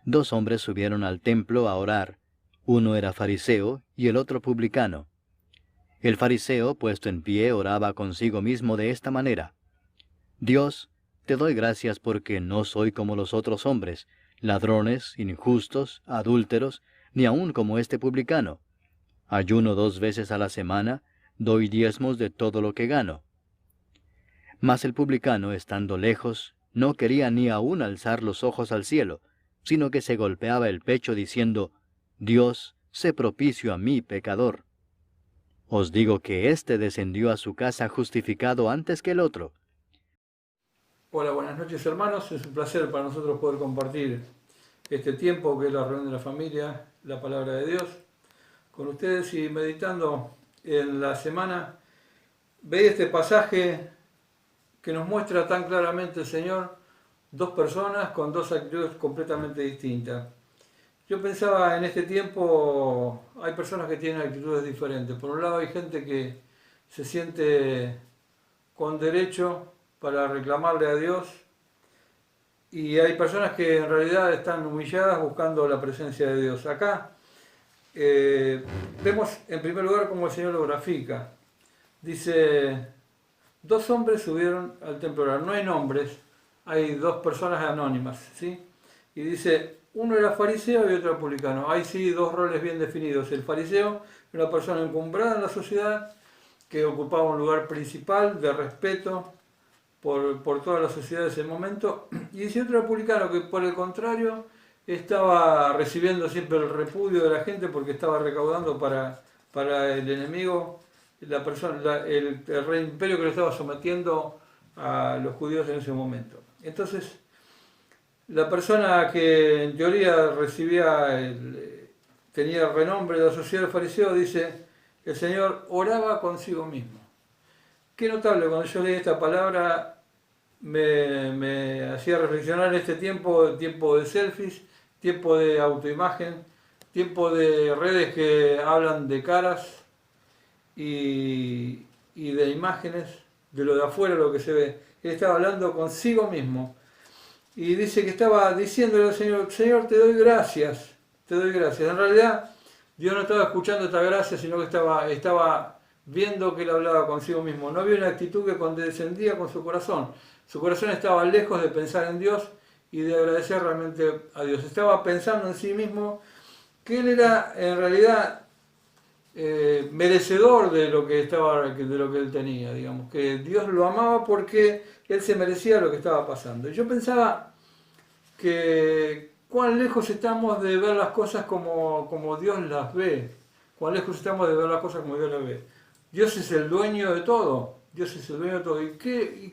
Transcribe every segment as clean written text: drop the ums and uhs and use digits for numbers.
Dos hombres subieron al templo a orar. Uno era fariseo y el otro publicano. El fariseo, puesto en pie, oraba consigo mismo de esta manera: Dios, te doy gracias porque no soy como los otros hombres, ladrones, injustos, adúlteros, ni aun como este publicano. Ayuno 2 veces a la semana, doy diezmos de todo lo que gano. Mas el publicano, estando lejos, no quería ni aun alzar los ojos al cielo, sino que se golpeaba el pecho diciendo: Dios, sé propicio a mí, pecador. Os digo que éste descendió a su casa justificado antes que el otro. Hola, buenas noches hermanos. Es un placer para nosotros poder compartir este tiempo que es la reunión de la familia, la palabra de Dios, con ustedes. Y meditando en la semana, veía este pasaje que nos muestra tan claramente el Señor, dos personas con dos actitudes completamente distintas. Yo pensaba, en este tiempo hay personas que tienen actitudes diferentes. Por un lado hay gente que se siente con derecho para reclamarle a Dios, y hay personas que en realidad están humilladas buscando la presencia de Dios. Acá vemos en primer lugar cómo el Señor lo grafica. Dice: dos hombres subieron al templo a orar. No hay nombres, hay dos personas anónimas, ¿sí? Y dice, uno era fariseo y otro era publicano. Hay sí dos roles bien definidos. El fariseo era una persona encumbrada en la sociedad, que ocupaba un lugar principal de respeto por toda la sociedad de ese momento. Y dice otro era publicano, que por el contrario estaba recibiendo siempre el repudio de la gente porque estaba recaudando para el enemigo, la persona, el rey imperio que lo estaba sometiendo a los judíos en ese momento. Entonces, la persona que en teoría tenía el renombre de la sociedad del fariseo, dice, el Señor oraba consigo mismo. Qué notable, cuando yo leí esta palabra me hacía reflexionar en este tiempo de selfies, tiempo de autoimagen, tiempo de redes que hablan de caras y de imágenes, de lo de afuera, lo que se ve. Él estaba hablando consigo mismo y dice que estaba diciéndole al Señor, Señor, te doy gracias, te doy gracias. En realidad Dios no estaba escuchando esta gracia, sino que estaba viendo que él hablaba consigo mismo. No había una actitud que condescendía con su corazón. Su corazón estaba lejos de pensar en Dios y de agradecer realmente a Dios. Estaba pensando en sí mismo que él era en realidad merecedor de lo que él tenía, digamos, que Dios lo amaba porque él se merecía lo que estaba pasando. Y yo pensaba que cuán lejos estamos de ver las cosas como Dios las ve, cuán lejos estamos de ver las cosas como Dios las ve. Dios es el dueño de todo, Dios es el dueño de todo. ¿Y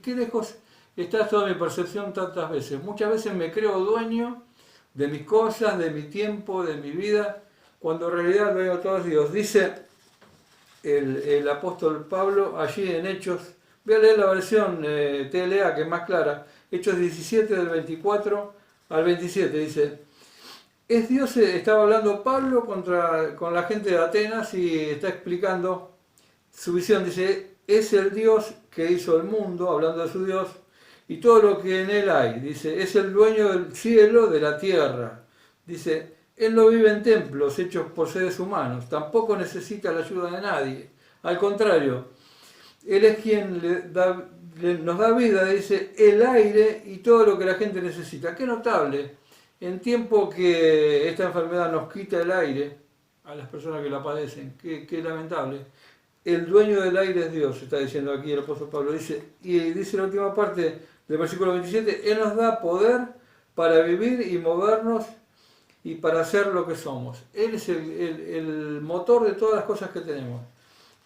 qué lejos está toda mi percepción tantas veces? Muchas veces me creo dueño de mis cosas, de mi tiempo, de mi vida, cuando en realidad veo a todos Dios. Dice el apóstol Pablo allí en Hechos, voy a leer la versión TLA que es más clara, Hechos 17 del 24 al 27, dice, es Dios, estaba hablando Pablo con la gente de Atenas y está explicando su visión, dice, es el Dios que hizo el mundo, hablando de su Dios, y todo lo que en él hay, dice, es el dueño del cielo, de la tierra, dice, él no vive en templos hechos por seres humanos, tampoco necesita la ayuda de nadie, al contrario, él es quien nos da vida, dice, el aire y todo lo que la gente necesita. Qué notable, en tiempo que esta enfermedad nos quita el aire a las personas que la padecen, qué lamentable. El dueño del aire es Dios, está diciendo aquí el apóstol Pablo. Y dice la última parte del versículo 27, Él nos da poder para vivir y movernos y para hacer lo que somos. Él es el motor de todas las cosas que tenemos.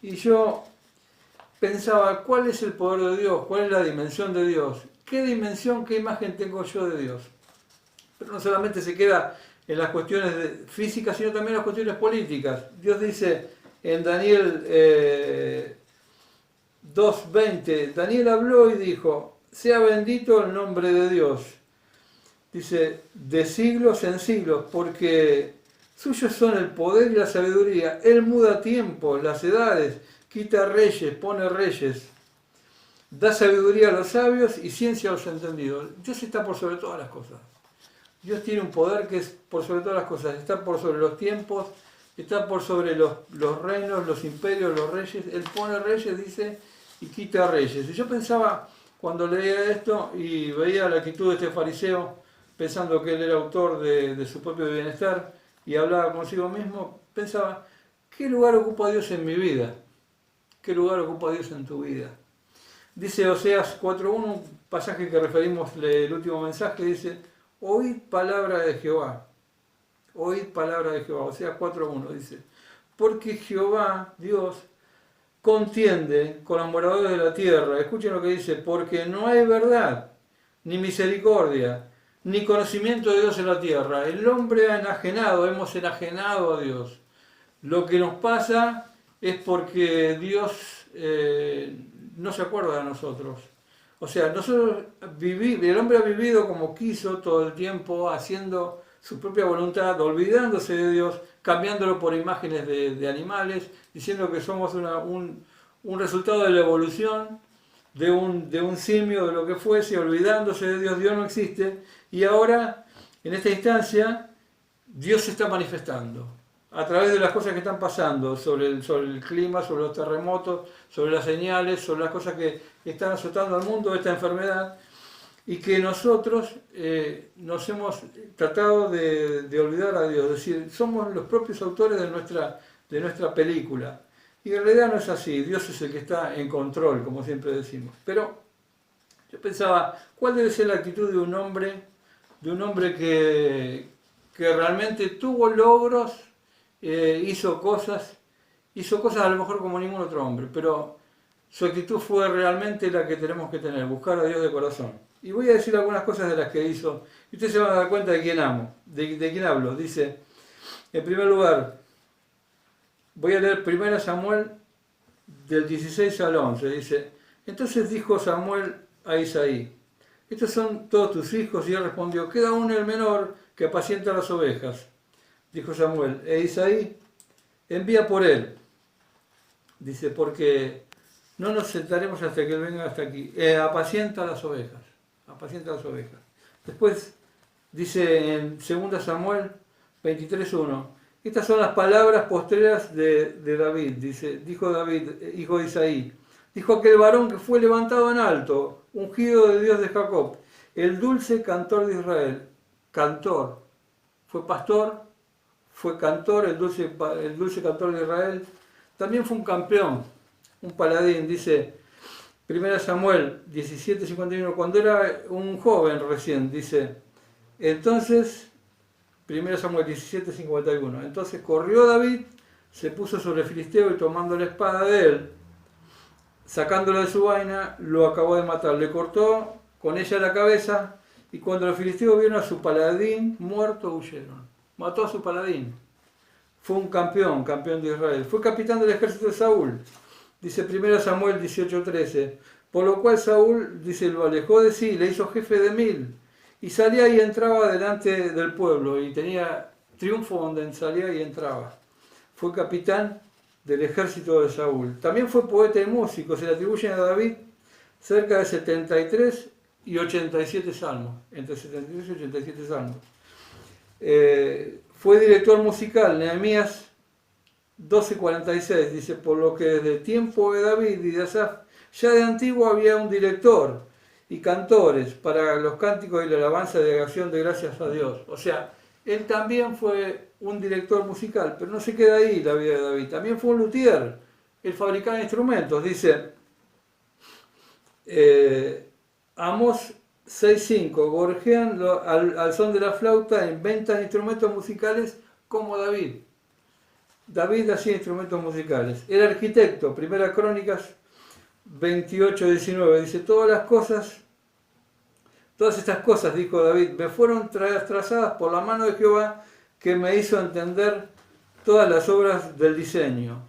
Y yo pensaba, ¿cuál es el poder de Dios? ¿Cuál es la dimensión de Dios? ¿Qué dimensión, qué imagen tengo yo de Dios? Pero no solamente se queda en las cuestiones físicas, sino también en las cuestiones políticas. Dios dice en Daniel 2:20, Daniel habló y dijo, sea bendito el nombre de Dios. Dice, de siglos en siglos, porque suyos son el poder y la sabiduría. Él muda tiempos, las edades, quita reyes, pone reyes, da sabiduría a los sabios y ciencia a los entendidos. Dios está por sobre todas las cosas. Dios tiene un poder que es por sobre todas las cosas, está por sobre los tiempos, está por sobre los reinos, los imperios, los reyes. Él pone reyes, dice, y quita reyes. Y yo pensaba, cuando leía esto y veía la actitud de este fariseo, pensando que él era autor de su propio bienestar y hablaba consigo mismo, pensaba, ¿qué lugar ocupa Dios en mi vida? ¿Qué lugar ocupa Dios en tu vida? Dice Oseas 4.1, un pasaje que referimos el último mensaje, dice, oíd palabra de Jehová. Oíd palabra de Jehová. Oseas 4.1 dice, porque Jehová, Dios, contiende con los moradores de la tierra. Escuchen lo que dice, porque no hay verdad, ni misericordia, ni conocimiento de Dios en la tierra. El hombre ha enajenado, hemos enajenado a Dios. Lo que nos pasa es porque Dios no se acuerda de nosotros. O sea, el hombre ha vivido como quiso todo el tiempo, haciendo su propia voluntad, olvidándose de Dios, cambiándolo por imágenes de animales, diciendo que somos un resultado de la evolución, de un simio, de lo que fuese, olvidándose de Dios. Dios no existe. Y ahora, en esta instancia, Dios se está manifestando a través de las cosas que están pasando, sobre el clima, sobre los terremotos, sobre las señales, sobre las cosas que están azotando al mundo, esta enfermedad, y que nosotros nos hemos tratado de olvidar a Dios, es decir, somos los propios autores de nuestra película. Y en realidad no es así, Dios es el que está en control, como siempre decimos. Pero yo pensaba, ¿cuál debe ser la actitud de un hombre que realmente tuvo logros, hizo cosas a lo mejor como ningún otro hombre, pero su actitud fue realmente la que tenemos que tener, buscar a Dios de corazón? Y voy a decir algunas cosas de las que hizo, y ustedes se van a dar cuenta de quién de quién hablo. Dice, en primer lugar, voy a leer 1 Samuel del 16 al 11, dice, entonces dijo Samuel a Isaí, estos son todos tus hijos, y él respondió, queda uno el menor que apacienta las ovejas. Dijo Samuel, Isaí, envía por él. Dice, porque no nos sentaremos hasta que él venga hasta aquí. Apacienta las ovejas. Apacienta las ovejas. Después dice en 2 Samuel 23.1, estas son las palabras postreras de David. Dice, dijo David, hijo de Isaí, dijo aquel varón que fue levantado en alto, ungido de Dios de Jacob, el dulce cantor de Israel. Cantor. Fue pastor, fue cantor, el dulce cantor de Israel. También fue un campeón, un paladín. Dice 1 Samuel 17.51, cuando era un joven recién, dice, entonces, 1 Samuel 17.51, entonces corrió David, se puso sobre el filisteo y tomando la espada de él, sacándola de su vaina, lo acabó de matar, le cortó con ella la cabeza, y cuando los filisteos vieron a su paladín muerto, huyeron. Mató a su paladín. Fue un campeón de Israel. Fue capitán del ejército de Saúl. Dice 1 Samuel 18.13. Por lo cual Saúl, dice, lo alejó de sí, le hizo jefe de 1000. Y salía y entraba delante del pueblo. Y tenía triunfo donde salía y entraba. Fue capitán del ejército de Saúl. También fue poeta y músico. Se le atribuyen a David cerca de 73 y 87 salmos. Entre 73 y 87 salmos. Fue director musical, Nehemías 12.46, dice, por lo que desde el tiempo de David y de Asaf, ya de antiguo había un director y cantores para los cánticos y la alabanza de acción de gracias a Dios. O sea, él también fue un director musical, pero no se queda ahí la vida de David. También fue un luthier, él fabricaba instrumentos. Dice, Amós 6.5, gorjean al son de la flauta, inventan instrumentos musicales como David. David hacía instrumentos musicales. Era arquitecto, Primera Crónicas 28.19, dice, todas estas cosas, dijo David, me fueron trazadas por la mano de Jehová, que me hizo entender todas las obras del diseño.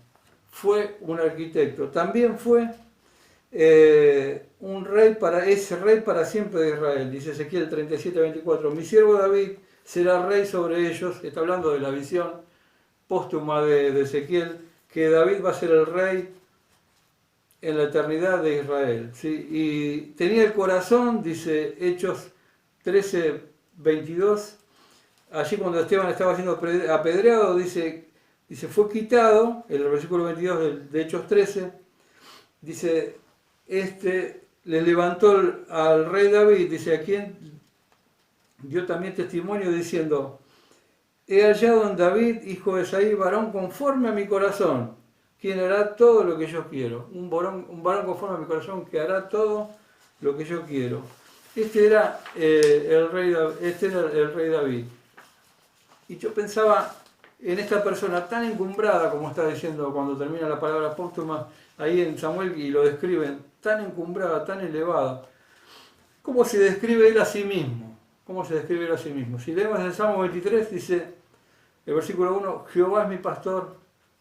Fue un arquitecto. También fue es rey para siempre de Israel, dice Ezequiel 37.24. Mi siervo David será rey sobre ellos. Está hablando de la visión póstuma de Ezequiel, que David va a ser el rey en la eternidad de Israel, ¿sí? Y tenía el corazón, dice Hechos 13.22, allí cuando Esteban estaba siendo apedreado, dice, fue quitado, en el versículo 22 de Hechos 13, dice, le levantó al rey David, dice, a quien dio también testimonio diciendo, he hallado en David, hijo de Isaí, varón conforme a mi corazón, quien hará todo lo que yo quiero. Un varón conforme a mi corazón que hará todo lo que yo quiero. Este era el rey David. Y yo pensaba en esta persona tan encumbrada, como está diciendo cuando termina la palabra póstuma, ahí en Samuel, y lo describen, tan encumbrada, tan elevada. ¿Cómo se describe él a sí mismo? ¿Cómo se describe él a sí mismo? Si leemos en el Salmo 23, dice, el versículo 1, Jehová es mi pastor,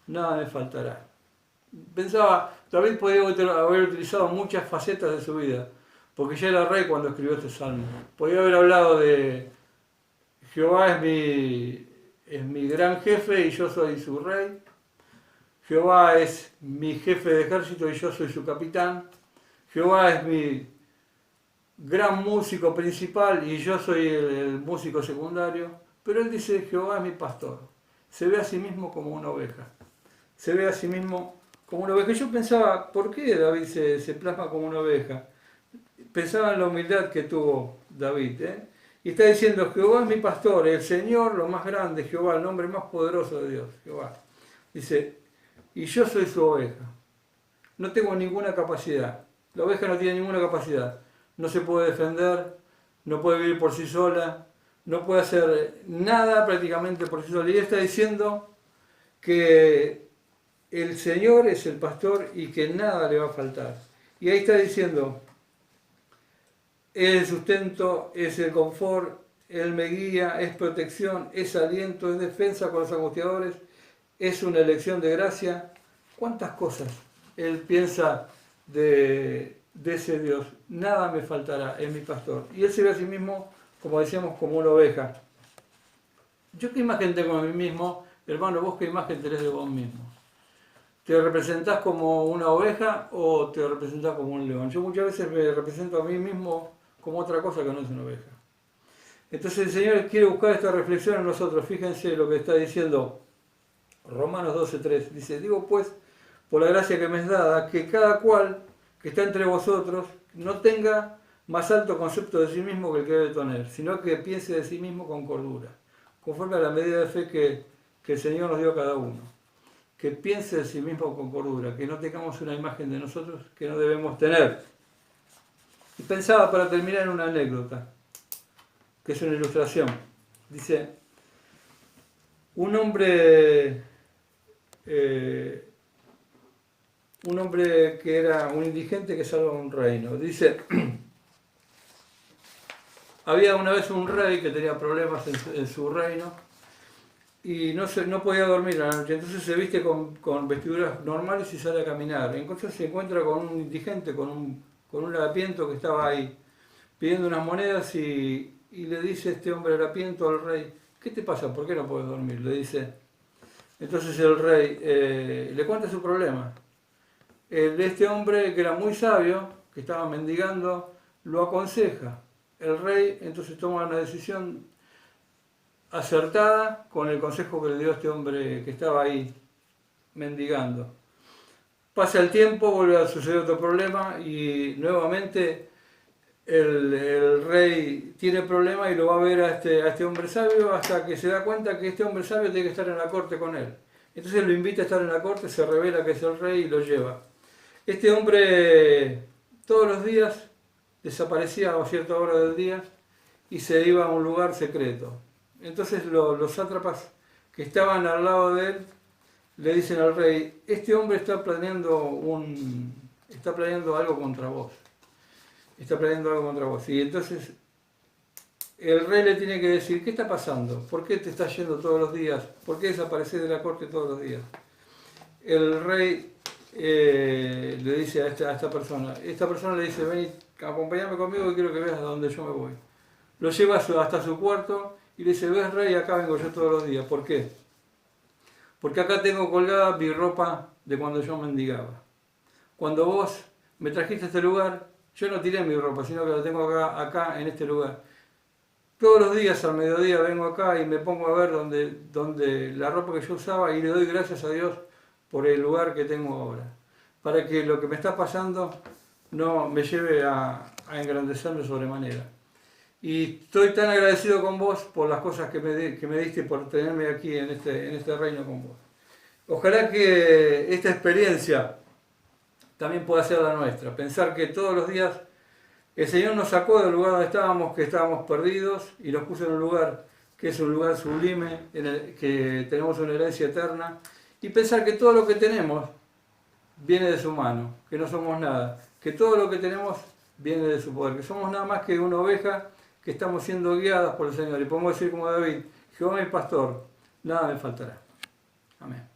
nada me faltará. Pensaba, David podría haber utilizado muchas facetas de su vida, porque ya era rey cuando escribió este salmo. Podría haber hablado de Jehová es mi gran jefe y yo soy su rey. Jehová es mi jefe de ejército y yo soy su capitán. Jehová es mi gran músico principal y yo soy el músico secundario. Pero él dice, Jehová es mi pastor. Se ve a sí mismo como una oveja. Se ve a sí mismo como una oveja. Yo pensaba, ¿por qué David se plasma como una oveja? Pensaba en la humildad que tuvo David, Y está diciendo, Jehová es mi pastor, el Señor, lo más grande, Jehová, el nombre más poderoso de Dios, Jehová. Dice, y yo soy su oveja. No tengo ninguna capacidad. La oveja no tiene ninguna capacidad. No se puede defender, no puede vivir por sí sola, no puede hacer nada prácticamente por sí sola. Y él está diciendo que el Señor es el pastor y que nada le va a faltar. Y ahí está diciendo, es el sustento, es el confort, Él me guía, es protección, es aliento, es defensa con los angustiadores, es una elección de gracia. ¿Cuántas cosas Él piensa de ese Dios? Nada me faltará, es mi pastor. Y Él se ve a sí mismo, como decíamos, como una oveja. ¿Yo qué imagen tengo de mí mismo? Hermano, ¿vos qué imagen tenés de vos mismo? ¿Te representás como una oveja o te representás como un león? Yo muchas veces me represento a mí mismo como otra cosa que no es una oveja. Entonces el Señor quiere buscar esta reflexión en nosotros. Fíjense lo que está diciendo Romanos 12:3. Dice, digo pues, por la gracia que me es dada, que cada cual que está entre vosotros no tenga más alto concepto de sí mismo que el que debe tener, sino que piense de sí mismo con cordura, conforme a la medida de fe que el Señor nos dio a cada uno. Que piense de sí mismo con cordura, que no tengamos una imagen de nosotros que no debemos tener. Y pensaba para terminar en una anécdota, que es una ilustración. Dice, un hombre que era un indigente que salva un reino. Dice, había una vez un rey que tenía problemas en su reino y no podía dormir a la noche, entonces se viste con vestiduras normales y sale a caminar. Entonces se encuentra con un indigente, con un harapiento que estaba ahí pidiendo unas monedas y le dice este hombre harapiento al rey, ¿qué te pasa? ¿Por qué no puedes dormir? Le dice. Entonces el rey le cuenta su problema. Este hombre que era muy sabio, que estaba mendigando, lo aconseja. El rey entonces toma una decisión acertada con el consejo que le dio este hombre que estaba ahí mendigando. Pasa el tiempo, vuelve a suceder otro problema y nuevamente el rey tiene problema y lo va a ver a este hombre sabio hasta que se da cuenta que este hombre sabio tiene que estar en la corte con él. Entonces lo invita a estar en la corte, se revela que es el rey y lo lleva. Este hombre todos los días desaparecía a cierta hora del día y se iba a un lugar secreto. Entonces los sátrapas que estaban al lado de él le dicen al rey, este hombre está planeando algo contra vos. Está planeando algo contra vos. Y entonces el rey le tiene que decir, ¿qué está pasando? ¿Por qué te estás yendo todos los días? ¿Por qué desapareces de la corte todos los días? El rey le dice a esta persona le dice, vení, acompáñame conmigo y quiero que veas a dónde yo me voy. Lo lleva hasta su cuarto y le dice, ves rey, acá vengo yo todos los días. ¿Por qué? Porque acá tengo colgada mi ropa de cuando yo mendigaba. Cuando vos me trajiste a este lugar, yo no tiré mi ropa, sino que la tengo acá en este lugar. todos los días al mediodía vengo acá y me pongo a ver donde la ropa que yo usaba y le doy gracias a Dios por el lugar que tengo ahora, para que lo que me está pasando no me lleve a engrandecerme sobremanera. Y estoy tan agradecido con vos por las cosas que me diste y por tenerme aquí en este reino con vos. Ojalá que esta experiencia también pueda ser la nuestra, pensar que todos los días el Señor nos sacó del lugar donde estábamos, que estábamos perdidos, y nos puso en un lugar que es un lugar sublime, en el que tenemos una herencia eterna, y pensar que todo lo que tenemos viene de su mano, que no somos nada, que todo lo que tenemos viene de su poder, que somos nada más que una oveja que estamos siendo guiadas por el Señor. Y podemos decir como David, Jehová mi pastor, nada me faltará. Amén.